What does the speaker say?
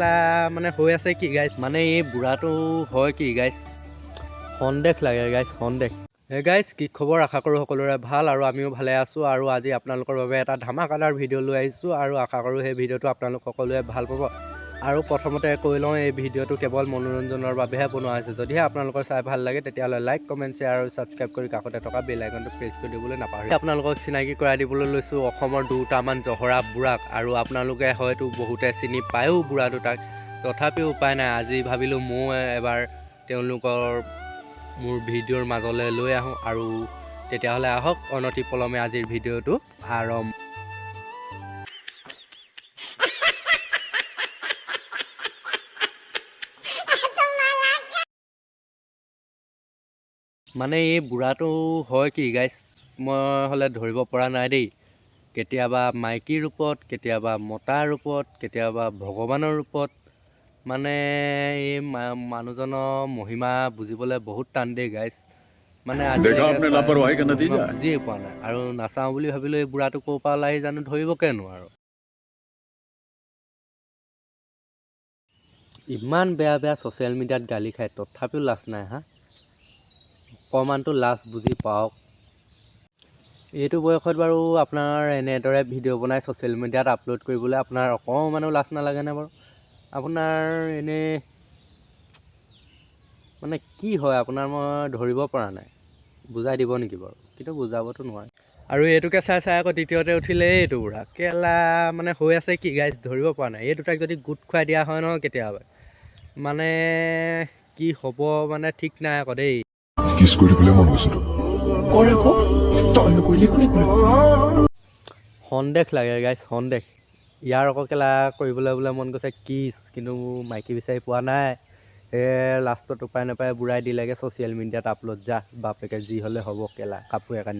কেলা মানে হৈ আছে কি গাইছ মানে এই বুঢ়াটো হয় কি গাইছ সন্দেহ লাগে গাইছ সন্দেহ গাইছ কি খবৰ আশা কৰোঁ সকলোৰে ভাল আৰু আমিও ভালে আছোঁ আৰু আজি আপোনালোকৰ বাবে এটা ধামাকাদাৰ ভিডিঅ' লৈ আহিছোঁ আৰু আশা কৰোঁ সেই ভিডিঅ'টো আপোনালোক সকলোৱে ভাল পাব আৰু প্ৰথমতে কৈ লওঁ এই ভিডিঅ'টো কেৱল মনোৰঞ্জনৰ বাবেহে বনোৱা হৈছে যদিহে আপোনালোকৰ চাই ভাল লাগে তেতিয়াহ'লে লাইক কমেণ্ট শ্বেয়াৰ আৰু ছাবস্ক্ৰাইব কৰি কাষতে থকা বেল আইকনটো প্ৰেছ কৰি দিবলৈ নাপাহৰিব আপোনালোকক চিনাকি কৰাই দিবলৈ লৈছোঁ অসমৰ দুটামান জহৰা বুঢ়াক আৰু আপোনালোকে হয়তো বহুতে চিনি পায়ো বুঢ়া দুটাক তথাপিও উপায় নাই আজি ভাবিলোঁ ময়ো এবাৰ তেওঁলোকৰ মোৰ ভিডিঅ'ৰ মাজলৈ লৈ আহোঁ আৰু তেতিয়াহ'লে আহক অনতি পলমে আজিৰ ভিডিঅ'টো আৰম্ভ মানে এই বুঢ়াটো হয় কি গাইছ মই হ'লে ধৰিব পৰা নাই দেই কেতিয়াবা মাইকীৰ ৰূপত কেতিয়াবা মতাৰ ৰূপত কেতিয়াবা ভগৱানৰ ৰূপত মানে এই মানুহজনৰ মহিমা বুজিবলৈ বহুত টান দেই গাইছ মানে বুজিয়ে পোৱা নাই আৰু নাচাওঁ বুলি ভাবিলোঁ এই বুঢ়াটো ক'ৰ পৰা ওলাই জানো ধৰিবকে নোৱাৰোঁ ইমান বেয়া বেয়া ছ'চিয়েল মিডিয়াত গালি খায় তথাপিও লাজ নাই হা অকণমানটো লাজ বুজি পাওক এইটো বয়সত বাৰু আপোনাৰ এনেদৰে ভিডিঅ' বনাই ছ'চিয়েল মিডিয়াত আপলোড কৰিবলৈ আপোনাৰ অকণমানো লাজ নালাগেনে বাৰু আপোনাৰ এনেই মানে কি হয় আপোনাৰ মই ধৰিব পৰা নাই বুজাই দিব নেকি বাৰু কিন্তু বুজাবতো নোৱাৰে আৰু এইটোকে চাই চাই আকৌ দ্বিতীয়তে উঠিলে এইটো বুঢ়া কেলা মানে হৈ আছে কি গাইছ ধৰিব পৰা নাই এই দুটাক যদি গোট খুৱাই দিয়া হয় নহয় কেতিয়াবা মানে কি হ'ব মানে ঠিক নাই আকৌ দেই কিছ কৰিবলৈ মন গৈছে সন্দেহ লাগে গাইছ সন্দেহ ইয়াৰ আকৌ কেলা কৰিবলৈ বোলে মন গৈছে কিছ কিন্তু মাইকী বিচাৰি পোৱা নাই লাষ্টত উপায় নাপায় বুঢ়াই দিলেগৈ ছ'চিয়েল মিডিয়াত আপলোড যা বাপেকে যি হ'লে হ'ব কেলা কাপোৰ একানি